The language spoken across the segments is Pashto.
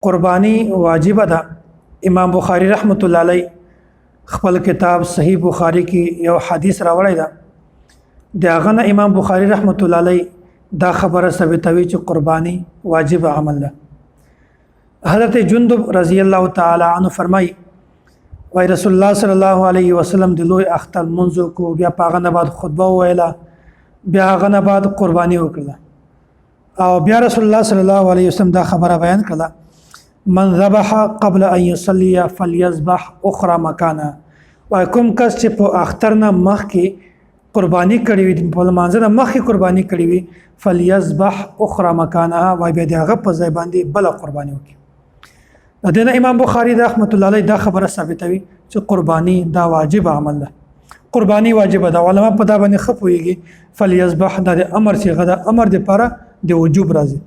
قربانی واجب ده. امام بخاری رحمت الله علیه خپل کتاب صحیح بخاری کې یو حدیث راوړی ده. داغه نه امام بخاری رحمت الله علیه دا خبره ثابتوي چې قربانی واجب عمل ده. حضرت جندب رضی الله تعالی عنہ فرمای وای رسول الله صلی الله علیه وسلم د لوی اختر منځ کو بیا پاغه نه بعد خطبه ویلا بیا هغه نه بعد قربانی وکړه او بیا رسول الله صلی الله علیه وسلم دا خبره بیان کړه من ذبح قبل ان يصلي فليذبح اخرى مكانه. وای کوم کس چې په اختر نه مخکې قربانی کړی وي په مانځ نه مخکې قربانی کړی وي فليذبح اخرى مكانه وای به دغه په ځای باندې بل قربانی وکړي. د دې امام بخاری رحمت الله علیه دا خبره ثابتوي چې قربانی دا واجب عمل ده. قربانی واجب ده. علما په دا باندې خپويږي فليذبح د امر صيغه ده، امر د پاره د وجوب راځي.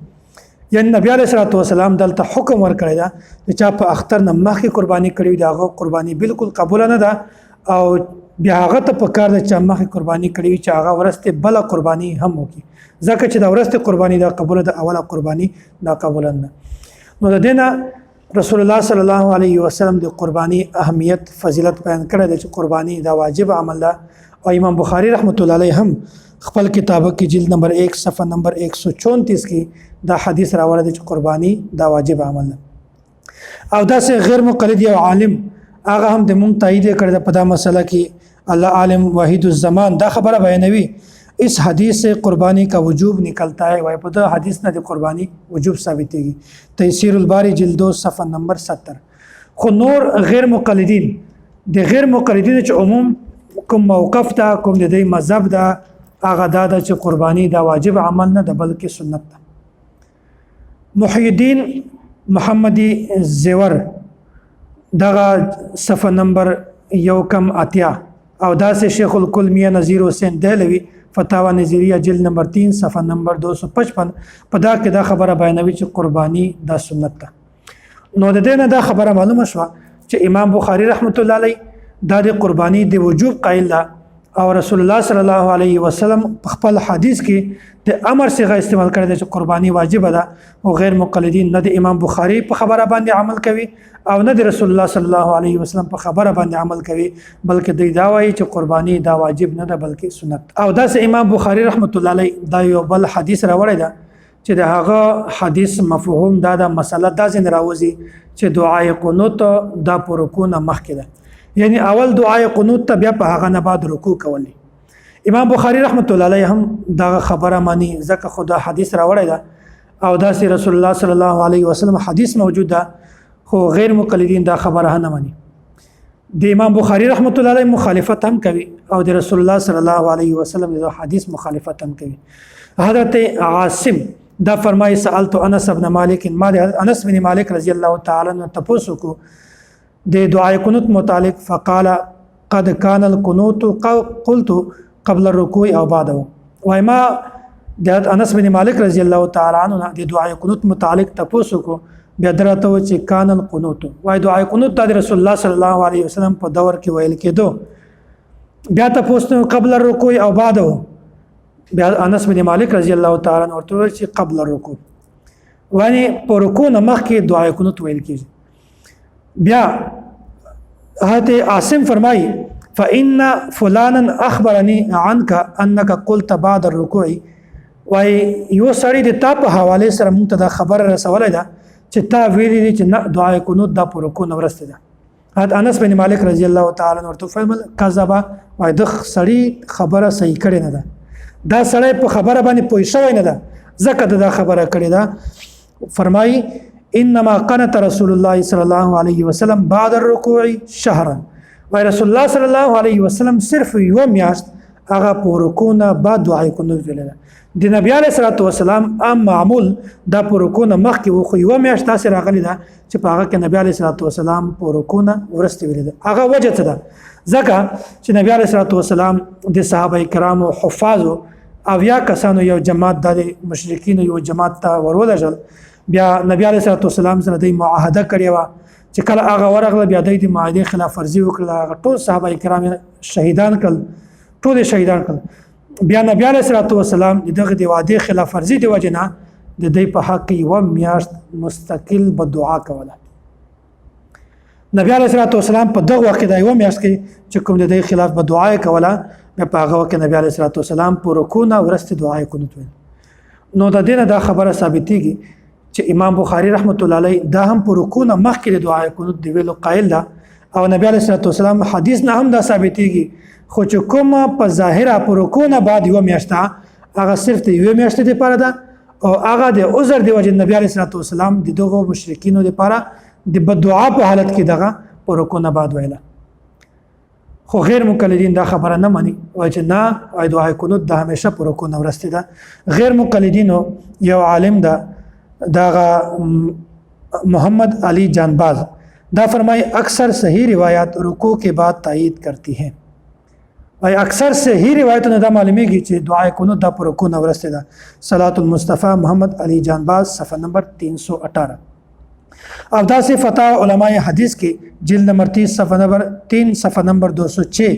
یعنی نبی علیہ الصلوۃ والسلام دلته حکم ورکړی دا چې چا په اختر نه مخکې قربانی کړی دا هغه قربانی بالکل قبول نه ده او بیا هغه ته په کار د چا مخکې قربانی کړی چې هغه ورسته بل قربانی هم وکړي ځکه چې دا ورسته قربانی دا قبول ده اوله قربانی دا قبول نه. نو د دینه رسول الله صلی الله علیه وسلم د قربانی اهمیت فضیلت بیان کړی چې قربانی دا واجب عمل ده. او امام بخاری رحمت الله علیه هم خپل کتابه کې جلد نمبر 1 صفحه نمبر 134 کې دا حدیث راوړی چې قربانی دا واجب عمل ده. او دا سه غیر مقلد یو عالم هغه هم د مونږ تایید کړی په دا مسله کې الله عالم واحد الزمان دا خبره بیانوي اس حدیث سے قربانی کا وجوب نکلتا ہے. وای په دا حدیث نه د قربانی وجوب ثابتېږي. تیسیر الباری جلد 2 صفحه نمبر 70. خو نور غیر مقلدین د غیر مقلدین چې عموم کوم موقف دا کوم د دې مذهب دا هغه دا چې قربانی دا واجب عمل نه ده بلکې سنت ده. محی الدین محمدی زیور دغه صفحه نمبر 1 او دا سه شیخ الکل میاں نذیر حسین دہلوی فتاوا نظریه جلد نمبر 3 صفحه نمبر 255 په دا کې دا خبره بیانوي چې قربانی دا سنت ده. نو د دې نه دا خبره معلومه شوه چې امام بخاری رحمت الله علیه دا د قربانی د وجوب قائل ده او رسول الله صلی الله علیه وسلم په خپل حدیث کې د امر صيغه استعمال کړی دی چې قربانی واجب ده او غیر مقلدین نه د امام بخاری په خبره باندې عمل کوي او نه د رسول الله صلی الله علیه وسلم په خبره باندې عمل کوي بلکې دوی دا وایي چې قربانی دا واجب نه ده بلکې سنت. او دا سه امام بخاری رحمت الله علیه دا یو بل حدیث راوړی ده چې د هغه حدیث مفهوم دا د مسله دا ځین راوځي چې دعای قنوت دا پر رکوع مخکې ده. یعنی اول دعای قنوت ته بیا په هغه نه بعد رکوع کولی. امام بخاری رحمت الله علیه هم دا خبره مانی ځکه خدا حدیث راوړی ده او دا سي رسول الله صلی الله علیه وسلم حدیث موجود ده خو غیر مقلدین دا خبره نه مانی. د امام بخاری رحمت الله علیه مخالفت هم کوي او د رسول الله صلی الله علیه وسلم د حدیث مخالفت هم کوي. حضرت عاصم دا فرمایي سألت انس بن مالک ما انس بن مالک رضی الله تعالی عنہ تاسو کو د دعای قنوت متعلق فقال قد كان القنوت قلت قبل الركوع او بعده. وای ما د انس بن مالک رضی الله تعالی عنہ د دعای قنوت متعلق تاسو کو بیا درته چې کان القنوت وای دعای قنوت د رسول الله صلی الله علیه وسلم په دور کې ویل کېدو بیا تاسو قبل الركوع او بعده بیا انس بن مالک رضی الله تعالی عنہ ورته چې قبل الركوع وانی په رکوع نه مخکې دعای قنوت ویل کېږي. بیا حضرت عاصم فرمای فإن فلانا أخبرني عنك أنك قلت بعد الركوع. وای یو سړی د تا په حواله سره مونږ ته دا خبر رسولای ده چې تا ویلي چې نه دعای قنوت دا پر رکوع نه ورسته ده. حضرت انس بن مالک رضی الله تعالی عنہ ورته فرمایل کذبا وای د سړی خبره صحیح کړي نه ده دا سړی په خبره باندې پوه شوی نه ده ځکه دا خبره کړي ده. فرمای انما قنت رسول الله صلی الله علیه وسلم بعد الركوع شهرا. وای رسول الله صلی الله علیه وسلم صرف یو میاشت هغه په رکوع نه بعد دعای قنوت ویل. د نبی علیه الصلوۃ والسلام عام معمول دا په رکوع نه مخکې و خو یو میاشت تاسو راغلی ده چې په هغه کې نبی علیه الصلوۃ والسلام په رکوع نه ورسته ویل. هغه وجه څه ده ځکه چې نبی علیه الصلوۃ والسلام د صحابه کرامو حفاظو او یا کسانو یو جماعت د مشرکین یو جماعت ته ورولجل بیا نبی علیه الصلوۃ والسلام سره د معاهده کړی و چې کله هغه ورغله بیا د معاهده خلاف ورزي وکړه ټول صحابه کرام شهیدان کړل ټول شهیدان کړل. بیا نبی علیه الصلوۃ والسلام دغه د وعده خلاف ورزي دی وجنه د دې په حق کې یوه میاشت مستقل به دعا کوله. نبی علیه الصلاۃ والسلام په دغه وخت کې د یوه میاشت کې چې کوم د دې خلاف به دعا یې کوله، بیا په هغه وخت کې نبی علیه الصلاۃ والسلام په رکوع نه وروسته دعا یې قنوت ویل. نو د دې نه دا خبره ثابتېږي چې امام بخاري رحمت الله علیه دا هم په رکوع نه مخکې د دعا یې قنوت دی ویلو قایل ده، او نبی علیه الصلاۃ والسلام حدیث نه هم دا ثابتېږي. خو چې کومه په ظاهره په رکوع نه بعد یوه میاشت هغه صرف د یوې میاشتې دپاره ده، او هغه د عذر د وجې نبی علیه الصلاۃ والسلام د دغو مشرکینو دپاره د بددعا په حالت کې دغه په رکوع نه بعد ویله. خو غیر مقلدین دا خبره نه مني، وایي چې نه وایي دعای قنوت د همیشه په رکوع نه وروسته ده. غیر مقلدینو یو عالم ده دغه محمد علی جانباز دا فرمائی اکثر صحیح روایات رکوع کے بعد تائید کرتی ہیں. وایي اکثر صحیح روایتونه دا معلومیږي چې دعای قنوت دا په رکوع نه وروسته ده. صلات المصطفی محمد علی جانباز صفحه نمبر 318. او داسې فتاوی علماء حدیث کې جلد نمبر 30 صفحه نمبر 3 صفحه نمبر 206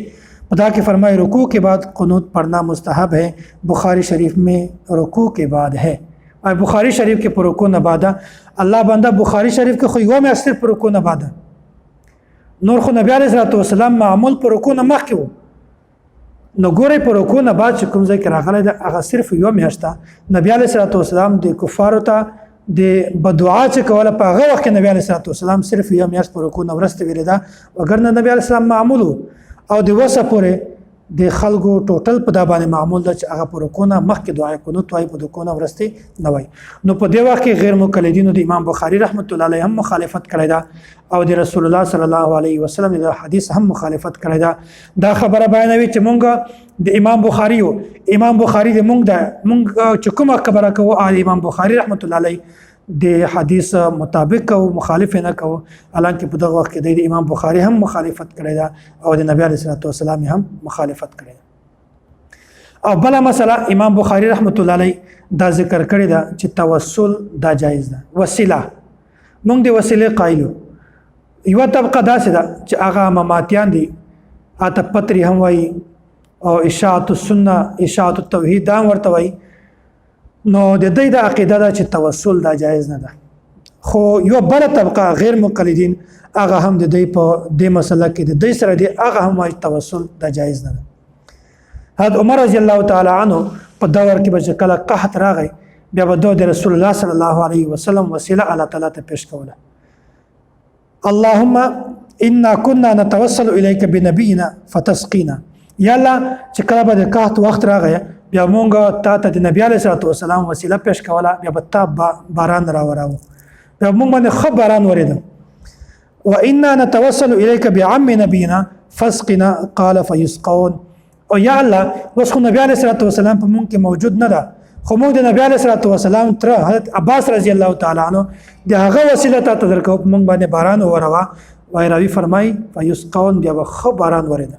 پدا کے فرمائے رکوع کے بعد قنوت پڑھنا مستحب ہے، بخاری شریف میں رکوع کے بعد ہے. اور بخاری شریف کے پر رکوع نہ بعد اللہ بندہ بخاری شریف کے خویو میں صرف پر رکوع نہ بعد نور خو نبی علیہ الصلوۃ والسلام معمول پر رکوع نہ مخ کې نو ګورې پر رکوع نه بعد چې کوم ځای کې راغلی ده هغه صرف یو میاشت نبی علیه الصلوۃ والسلام د کفارو ته د بدعا چې کوله په هغه وخت کې نبی علیه الصلوۃ والسلام صرف یو میاشت پر رکوع نه وروسته ویلې ده، وګرنه نبی علیه السلام معمول او د وسه پورې د خلکو ټوټل په دا باندې معمول ده چې هغه پر رکوع نه مخکې دعای قنوت وایي، په رکوع نه وروسته نه وایي. نو په دې وخت کې غیر مقلدینو د امام بخاري رحمت الله علیه هم مخالفت کړی ده، او د رسول الله صلی الله علیه وسلم د حدیث هم مخالفت کړی ده. دا خبره بیانوي چې مونږ د امام بخاري د مونږ چې کومه خبره کوو امام بخاري رحمت الله علیه د حدیث مطابق او مخالف نه کوو، حالانکه په دغه وخت کې د امام بخاري هم مخالفت کړی ده او د نبی علیه الصلوۃ والسلام هم مخالفت کړی ده. او بله مسله امام بخاري رحمت الله علیه دا ذکر کړی ده چې توسل دا جایز ده. وسیله موږ د وسیلې قایلو، یوه طبقه داسې ده چې هغه مماتیان دي، اته پتري هم وایي او اشاعت السنه اشاعت التوحید دا ورته وایي. نو د دې د عقیده ده چې توسل دا جایز نه ده. خو یو بل طبقه غیر مقلدین هغه هم د دې په دې مسله کې د دې سره دی هغه هم وايي توسل دا جایز نه ده. حضرت عمر رضی الله تعالی عنہ په دور کې چې کله قحط راغی بیا به د رسول الله صلی الله علیه وسلم وسیله الله تعالی ته پیش کوله. اللهم انا كنا نتوسل اليك بنبينا فتسقينا. یا الله چې کله به د قحط وخت راغی بیا مونږ تا ته د نبی علیه الصلوۃ والسلام وسیله پیش کوله، بیا به تا باران راوراو، بیا مونږ باندې ښه باران ورېده. وانا نتوسل اليك بعم نبينا فاسقنا قال فيسقون. او یا الله اوس خو نبی علیه الصلوۃ والسلام په مونږ کې موجود نه ده، خو مونږ د نبی علیه الصلوۃ والسلام تر حضرت عباس رضی الله تعالی عنہ د هغه وسیله ته درکو مونږ باندې باران وروا. وای راوی فرمای فیسقون، بیا به ښه باران ورېده.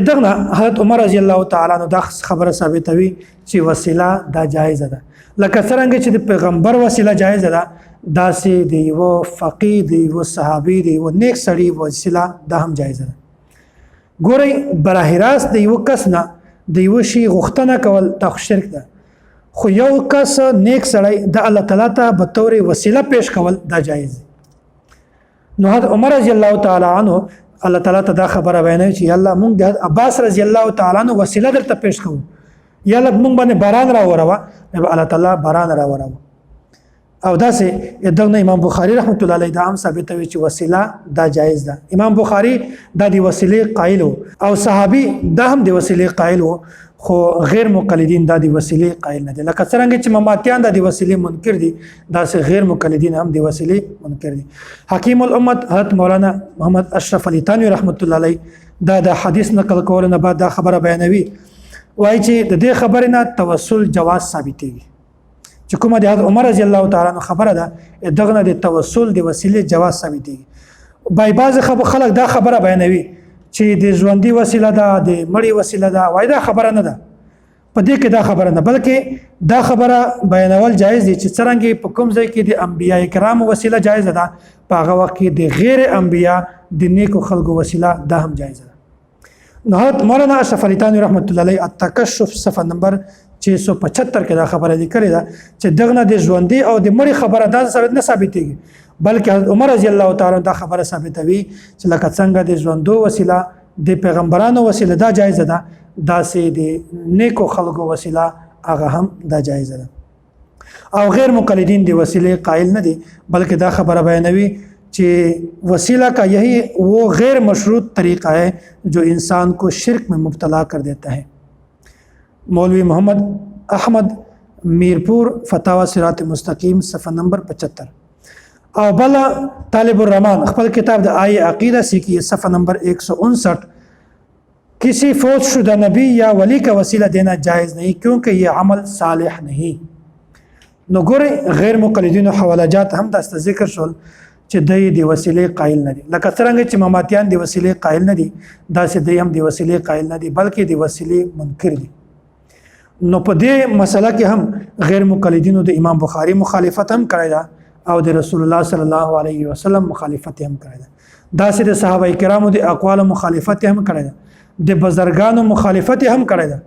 دغه حضرت عمر رضی الله تعالی عنہ دا خبره ثابتوي چې وسیله دا جایز ده، لکه څنګه چې د پیغمبر وسیله جایز ده داسې د یو فقيه د یو صحابي د یو نیک سړي وسیله دا هم جایز ده. ګورئ براه راست د یو کس نه د یو شی غوښتنه کول دا شرک ده، خو یو کس نیک سړی د الله تعالی ته به تور وسیله پیش کول دا جایز ده. نو حضرت عمر رضی الله تعالی عنہ الله تعالی ته دا خبره بیانوي چې الله مونږ د عباس رضی الله تعالی عنہ وسیله درته پیش کوو، یا الله مونږ باندې باران راوروه، الله تعالی باران راوروه. او داسې دغه امام بخاري رحمت الله علیه دا هم ثابتوي چې وسیله دا جایز ده. امام بخاري دا د وسیلې قایل او صحابي دا هم د وسیلې قایل، خو غیر مقلدین دا د وسیلې قایل نه دي. لکه څنګه چې مماتیان دا د وسیلې منکر دي، داسې غیر مقلدین هم د وسیلې منکر دي. حکیم الامت حضرت مولانا محمد اشرف علی تانوی رحمت الله علیه دا د حدیث نقل کول نه بعد دا خبره بیانوي، وایي چې د دې خبرې نه توسل جواز ثابتېږي. چې کومه د حضرت عمر رضی الله تعالی عنہ خبره ده دغه نه د توسل د وسیلې جواز ثابتېږي. بعض خلک دا خبره بیانوي چې د ژوندۍ وسیله ده د مړی وسیله ده، وای دا خبره نه ده. په دې کې دا خبره نه، بلکې دا خبره بیانول جایز دي چې څرنګه په کوم ځای کې د انبیاء کرامو وسیله جایز ده، په هغه وخت کې د غیر انبیاء د نیکو خلکو وسیله دا هم جایز ده. نو حضرت مولانا اشرف علی تانوی رحمت الله علیه التکشف صفحه نمبر 675 کې دا خبره لیکلې ده چې دغه نه د ژوندۍ او د مړي خبره دا ثابت نه ثابتېږي، بلکې حضرت عمر رضی الله تعالی دا خبره ثابتوي چې لکه څنګه د ژوندو وسیله د پیغمبرانو وسیله دا جایزه ده، داسې د نیکو خلکو وسیله هغه هم دا جایزه ده. او غیر مقلدین د وسیلې قائل نه دي، بلکہ دا خبر بیانوي کہ وسیلہ کا یہی وہ غیر مشروط طریقہ ہے جو انسان کو شرک میں مبتلا کر دیتا ہے. مولوی محمد احمد میرپور فتاوی صراط مستقیم صفحہ نمبر 75. او بلا طالب الرحمان خپل کتاب د آئی عقیدہ سیکھی صفحہ نمبر 159 کسی فوت شدہ نبی یا ولی کا وسیلہ دینا جائز نہیں کیونکہ یہ عمل صالح نہیں. نو ګورئ غیر مقلدینو حواله جات هم داسته ذکر شول چې دوی د وسیلې قائل نه دي، لکه څرنګه چې مماتیان د وسیلې قائل نه دي داسې دوی هم د وسیلې قائل نه دي بلکې د وسیلې منکر دي. نو په دې مسله کې هم غیر مقلدینو د امام بخاری مخالفت هم کړی ده او د رسول الله صلی الله علیه وسلم مخالفت هم کړی ده، داسې د صحابه کرامو د اقوال مخالفت هم کړی ده، د بزرګانو مخالفت هم کړی ده.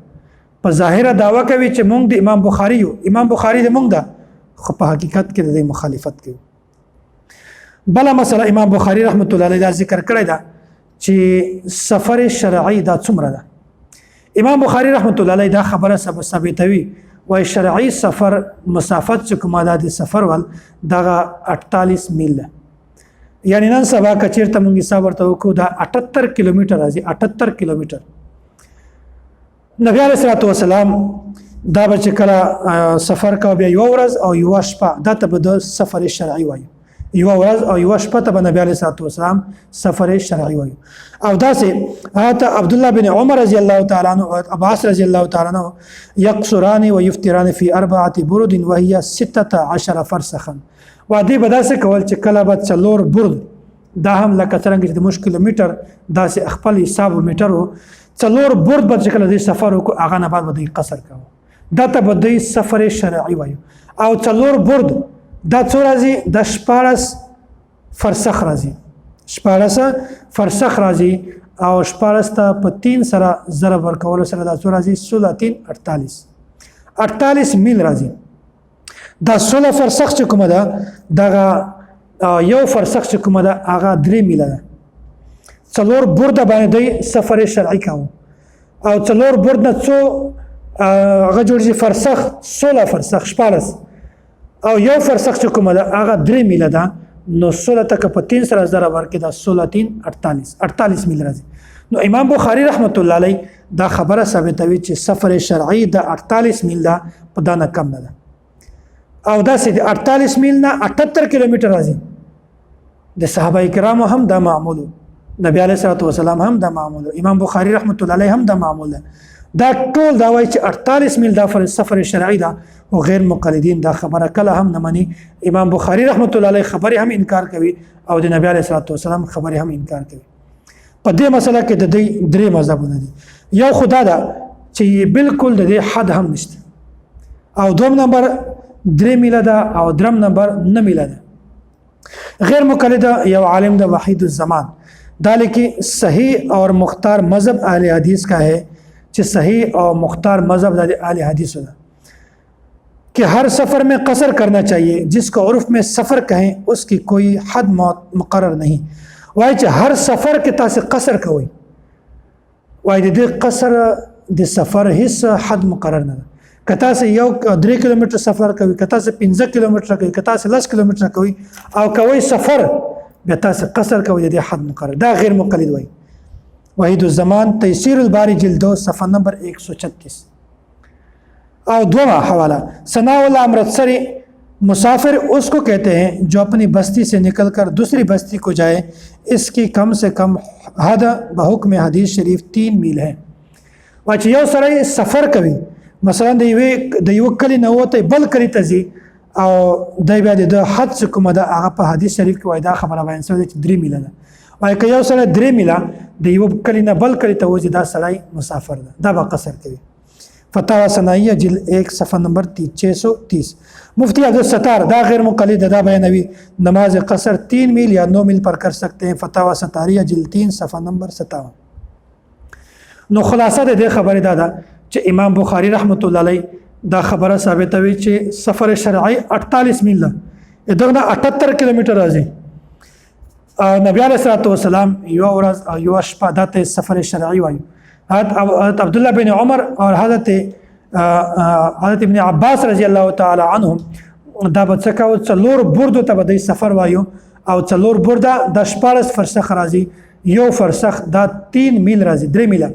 په ظاهره دعوه کوي چې مونږ د امام بخاری یو، امام بخاری د مونږ ده، خو په حقیقت کې د مخالفت کوي. بله مسله امام بخاری رحمت الله علیه ذکر کړی ده چې سفر شرعي دا څومره ده. امام بخاری رحمت الله علیه دا خبره ثابتوي، وای شرعي سفر مسافت چې کومه ده د سفر ول دغه 48 میل ده، یعنی نن سبا کچیرته مونږ حساب ورته وکړو دا 78 کیلومتر راځي، 78 کیلومتر. نبی علیہ الصلوۃ والسلام دا به چې کله سفر کوي بیا یو ورځ او یو شپه دا ته به د سفر شرعي وایي، یو ورځ او یو شپه ته به نبی علیہ الصلوۃ والسلام سفر شرعي وایي. او داسې حتی عبد الله بن عمر رضی الله تعالی عنہ او عباس رضی الله تعالی عنہ یقصران و یفطران فی 4 برد وهي 16 فرسخا. وادي به داسې کول چې کله به 4 برد دا هم لکه څنګه چې د مشکل میټر داسې خپل حساب میټر 4 برد به چې کله د سفر وکړو هغه نه بعد به د قصر کوو، دا ته به د سفر شرعي وایو. او 4 برد دا څو راځي؟ د 14 فرسخ راځي، 14 فرسخ راځي او 14 ته په 3 سره ضرب ورکول سره دا څو راځي؟ 48 میل راځي. دا 16 فرسخ چې کومه ده دغه یو فرسخ چې کومه ده هغه 3 میله ده. 4 برد باندې د سفر شرعي کوو او 4 برد نه څو هغه جوړ شي فرسخ 16 فرسخ 14 او یو فرسخ چې کومه ده هغه 3 میله ده، نو 16 تک په 3 سره ضرب ورکړي دا 16 3 48 میل راځي. نو امام بخاری رحمت الله علیه دا خبره ثابتوي چې سفر شرعي د 48 میل ده، په دا نه کم نه ده. او دا سي 48 میل نه 78 کیلومتر راځي. د صحابه کرامو هم دا معمول، نبی علیہ الصلوۃ والسلام هم دا معمول، امام بخاری رحمت الله علیه هم دا معمول ده. دا ټول دا وایي چې 48 میل دا سفر شرعي ده او غیر مقلدین دا خبره کله هم نه مني. امام بخاری رحمت الله علیه خبره هم انکار کوي او د نبی علیہ الصلوۃ والسلام خبره هم انکار کوي. په دې مسله کې د دې درې مذهبونه دي. یو خدا دا چې بالکل د دې حد هم نشته، او دوم نمبر 3 میله ده او درم نمبر 9 میله ده. غیر مقلد یو عالم د وحید الزمان دا لیکي صحیح اور مختار مذہب اہل حدیث کا ہے کہ صحیح اور مختار مذہب اہل حدیث ہے کہ ہر سفر میں قصر کرنا چاہیے، جس کو عرف میں سفر کہیں اس کی کوئی حد مقرر نہیں. وای چې هر سفر کې تاسو قصر کوئ، وای د دې قصر د سفر هیڅ حد مقرر نه ده. که تاسو یو 3 کیلومتر سفر کوئ، که تاسو 15 کیلومتر کوئ، که تاسو 10 کیلومتر کوئ او کوئ سفر بیا تاسو قصر کوئ، د دې حد مقرر. دا غیر مقلد وای. وحید الزمان تیسیر الباری جلد 2 صفحہ نمبر 136. اور دوما حوالہ ثناء اللہ امرتسری مسافر اس کو کہتے ہیں جو اپنی بستی سے نکل کر دوسری بستی کو جائے، اس کی کم سے کم حد بحکم حدیث شریف 3 میل ہے. واچ یو سره سفر کوي، مثلا د یو کلی نه وته بل کلی ته ځي او دای بیا د حد کومه ده هغه په حدیث شریف کې وای دا خبره بیان شوی چې 3 میله ده. وای که یو سره 3 میله د یو کلی نه بل کلی ته وځي دا سړی مسافر ده، دا به قصر کوي. فتاوی ثنائیہ جلد 1 صفحہ نمبر 630. مفتی عبدالستار دا غیر مقلد دا بیانوی نماز قصر 3 میل یا 9 میل پر کر سکتے ہیں. فتاوی ستاریہ جلد 3 صفحہ نمبر 57. نو خلاصہ دے خبر دادا چې امام بخاری رحمت الله علیه دا خبره ثابتوي چې سفر شرعي 48 میل ده دغه 78 کیلومتر راځي. نبی علیه الصلاۃ والسلام یو ورځ او یو شپه دته سفر شرعي وایي. حضرت عبد الله بن عمر او حضرت ابن عباس رضی الله تعالی عنهم دا به څه کوي څلور بردو ته به د سفر وایو او څلور برده د 14 فرسخ راځي. یو فرسخ دا 3 میل راځي 3 میله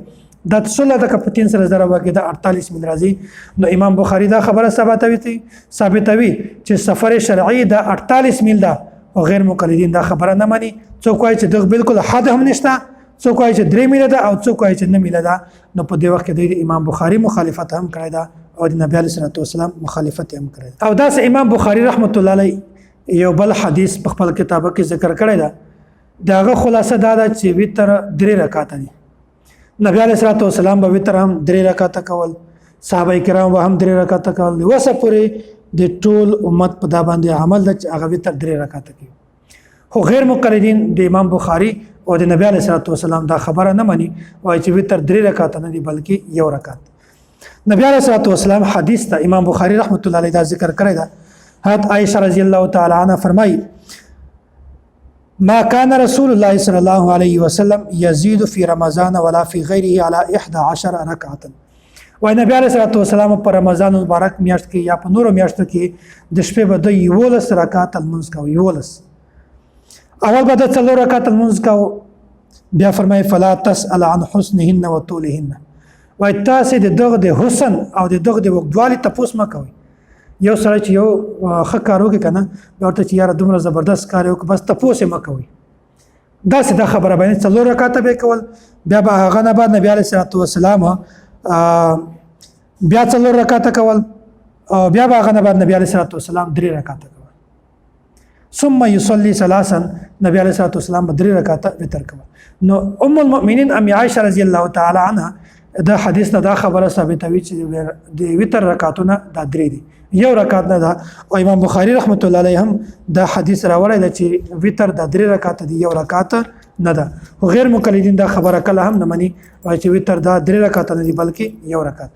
دا 16 د کپ 3 سره ضرب کې دا 48 میل راځي. نو امام بخاری دا خبره ثابتوي چې سفر شرعي دا 48 میل ده او غیر مقلدین دا خبره نه مانی. څوک وایي چې دغه بالکل حد هم نشته، څوک وایي چې 3 میله ده او څوک وایي چې 9 میله ده. نو په دې وخت کې د امام بخاری مخالفت هم کړی ده او د نبی علیه الصلاه والسلام مخالفت هم کړی ده. او دا امام بخاری رحمت الله علیه یو بل حدیث په خپل کتابه کې ذکر کړی ده. داغه خلاصه دا ده چې وتر 3 رکعات دي. نبی علیه الصلاه والسلام به وتر هم 3 رکعات کول، صحابه کرام به هم 3 رکعات کول، وسه پورې د ټول امت په دا باندې عمل د هغه وتر 3 رکعات کوي. خو غیر مقلدین د امام بخاری او د نبی علیه الصلاه والسلام دا خبره نه مني، وایي چې وتر 3 رکعات نه دي بلکې یو رکعات. نبی علیه الصلاه والسلام حدیث ته امام بخاری رحمت الله علیه دا ذکر کړی ده. حضرت عائشہ رضی الله تعالی عنها فرمایي ما كان رسول الله صلى الله عليه وسلم يزيد في رمضان ولا في غيره على 11 ركعه. وای نبی علیه الصلاه والسلام په رمضان مبارک میاشت کې یا په نورو میاشتو کې د شپې به د 11 رکعات المنځ کوي. 11 اول به د 4 رکعات المنځ کوي. بیا فرمایي فلا تسأل عن حسنهن وطولهن. وای تاسو د دغه د حسن او د دغه د وګدوالي تاسو ما کوي. یو سره چې یو ښه کار وکړي کنه ورته چې یاره دومره زبردست کار وکړي بس تاسو ما کوي. داسې دا خبره باندې 4 رکعات به کول. بیا به هغه نه بعد نبی علیه الصلاه والسلام بیا 4 رکعات کول او بیا به هغه نه بعد نبی علیه الصلاه والسلام 3 رکعات کول. ثم يصلي ثلاثا نبی علیه الصلاه والسلام 3 رکعات وتر کول. نو ام المؤمنین ام عائشه رضی الله تعالی عنها دا حدیث نه دا خبره ثابتوي چې د وتر رکعاتونه دا 3 دي، یو رکعت نه ده. او امام بخاری رحمت الله علیه هم دا حدیث راوړی دی چې وتر د 3 رکعات دي، یو رکعت نه ده. او غیر مقلدین دا خبره کله هم نه مني، وایي چې وتر دا 3 رکعات نه دي بلکې یو رکعت.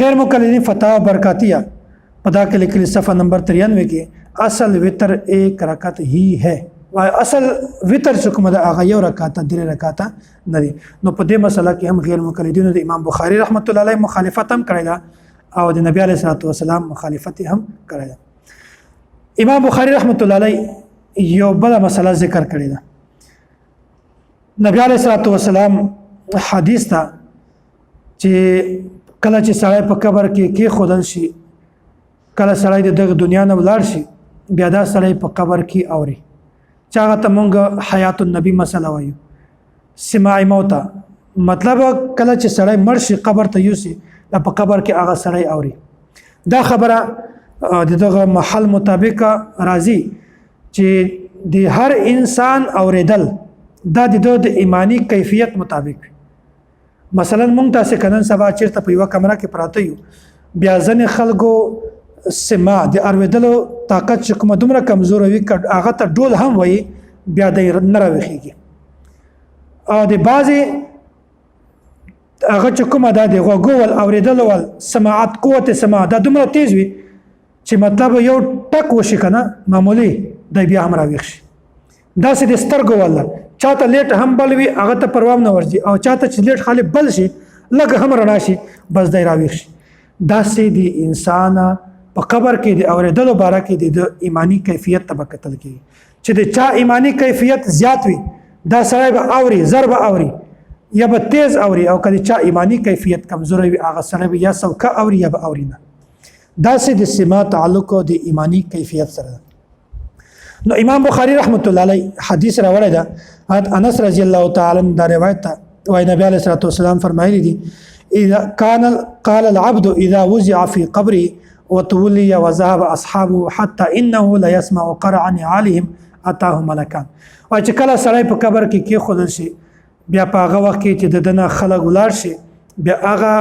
غیر مقلدین فتاوا برکاتیہ په دا کې لیکلي صفحه نمبر 93 کې اصل وتر 1 رکعت ہی ہے. وای اصل وتر چې کومه د هغه یو رکعت 3 رکعات نه دي. نو په دې مسله کې هم غیر مقلدینو د امام بخاری رحمت الله علیه مخالفت هم کړی ده او د نبی علیه الصلاه والسلام مخالفت هم کړی ده. امام بخاری رحمت الله علیه یو بل مسله ذکر کړی ده. نبی علیه الصلاه والسلام حدیث ته چې کله چې سړی په قبر کې خودل شي، کله سړی د دنیا نه ولاړ شي، بیا دا سړی په قبر کې اوري. چاغه ته مونږ حیات النبی مسله وایو، سماع موت. مطلب کله چې سړی مړ شي قبر ته یوسي په قبر کې هغه سړی اوري. دا خبره دغه محل مطابق راځي چې د هر انسان اوریدل دا د ایمانی کیفیت مطابق. مثلا مونږ تاسو کنن سبا چیرته په یو کمره کې پراته یو، بیا ځنې خلکو سماع د اوریدلو طاقت چې کومه دومره کمزور وي هغه ته ډول هم وایي بیا د نه راویښېږي. او د بعضې هغه چې کومه دا د غوږو ول اورېدلو ول سماعت قوت سماع دا دومره تیز وي چې مطلب یو ټک وشي که نه معمولی دی بیا هم راویښ شي. داسې د سترګو وله چاته لیټ هم بل وي هغه ته پروا نه ورځي، او چاته چې لیټ خالي بل شي لږ هم رڼا شي بس دی راویښ شي. داسې د انسان په قبر کې د اورېدلو باره کې د ایمانی کیفیت ته به کتل کېږي چې د چا ایمانی کیفیت زیات وي دا سړی به اوري، زر به اوري یا به تیز اوري، او که د چا ایمانی کیفیت کمزوری وي هغه سړی به یا سوکه اوري یا به اوري نه. داسې د سماع تعلق د ایمانی کیفیت سره. نو امام بخاری رحمت الله علیه حدیث راوړی ده. حضرت انس رضی الله تعالی عنہ دا روایت ته وایي نبی علیه الصلاه والسلام فرمایلی دي اذا كان قال العبد اذا وزع في قبره وتولي وذهب اصحابه حتى انه لا يسمع قرع نعالهم اتاه ملکان. وایي چې کله سړی په قبر کې کېښودل شي بیا په هغه وخت کې چې د دنه خلک ولاړ شي بیا هغه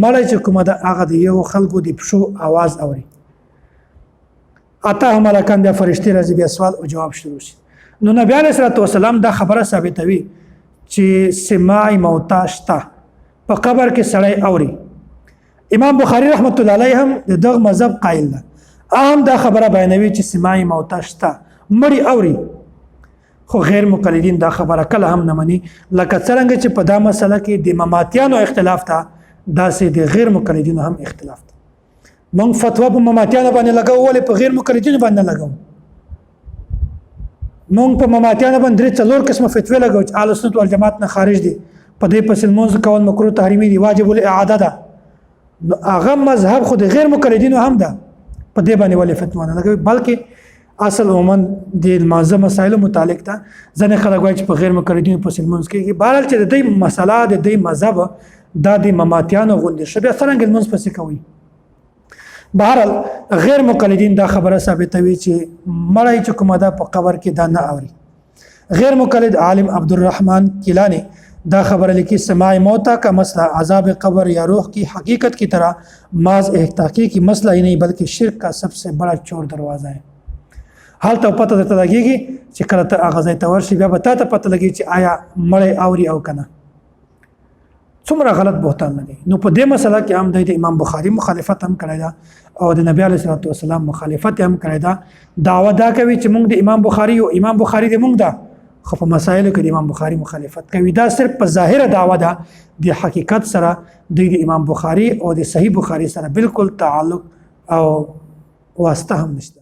مړی چې کومه ده هغه د یو خلکو د پښو آواز اوري. اتاه ملکان بیا فرشتې راځي بیا سوال او جواب شروع شي. نو نبی علیه الصلاه والسلام دا خبره ثابتوي چې سماع موتا شته، په قبر کې سړی اوري. امام بخاری رحمت الله علیه هم دغه مذهب قائل ده. هم دا خبره بیانوي چې سماع موتى شته مړی اوري، خو غیر مقلدین دا خبره کله هم نه مني. لکه څرنګه چې په دا مسله کې د مماتیانو اختلاف ته، داسې د غیر مقلدینو هم اختلاف ته. مونږ فتوا په مماتیانو باندې لګو، ولې په غیر مقلدینو باندې لګو؟ مونږ په مماتیانو باندې 3 قسمه فتوی لګو چې اهل سنت والجماعت نه خارج دي، په دې پس المنځ کول مکروه تحریمي دي، واجب الاعاده ده. نو هغه مذهب خو د غیر مقلدینو هم ده، په دې باندې ولې فتوا نه لګوي؟ بلکې اصل عموما د مازه مسایل متعلق ته ځنه خلک وایي چې په غیر مقلدینو پس المنځ کې بهرحال چې د دې مسله د دې مذهب دا د مماتیانو غوندې شبه څرنګه المنځ پسې کوي. بهرحال غیر مقلدین دا خبره ثابتوي چې مړی چې کومه ده په قبر کې دا نه اوري. غیر مقلد عالم عبدالرحمن کیلانی دا خبر لیکي سماع موتى کا مسئلہ عذاب قبر یا روح کی حقیقت کی طرح محض تحقیقی مسئلہ ہی نہیں بلکہ شرک کا سب سے بڑا چور دروازہ ہے. حال ته پته درته لګیږي چې کله ته هغه ځای ته ورشي بیا به تا ته پته لګي چې آیا مړی اوري او کنه. څومره غلط بهتان نه دی. نو په دې مسله کې هم د امام بخاری مخالفت هم کړی ده او د نبی علیه الصلوۃ والسلام مخالفت هم کړی ده. دعوه دا کوي چې موږ د امام بخاری او امام بخاری د موږ ده، خو په مسایلو کې د امام بخاری مخالفت کوي. دا صرف په ظاهره دعوه ده، د حقیقت سره د امام بخاری او د صحیح بخاری سره بالکل تعلق او واسطه هم نشته.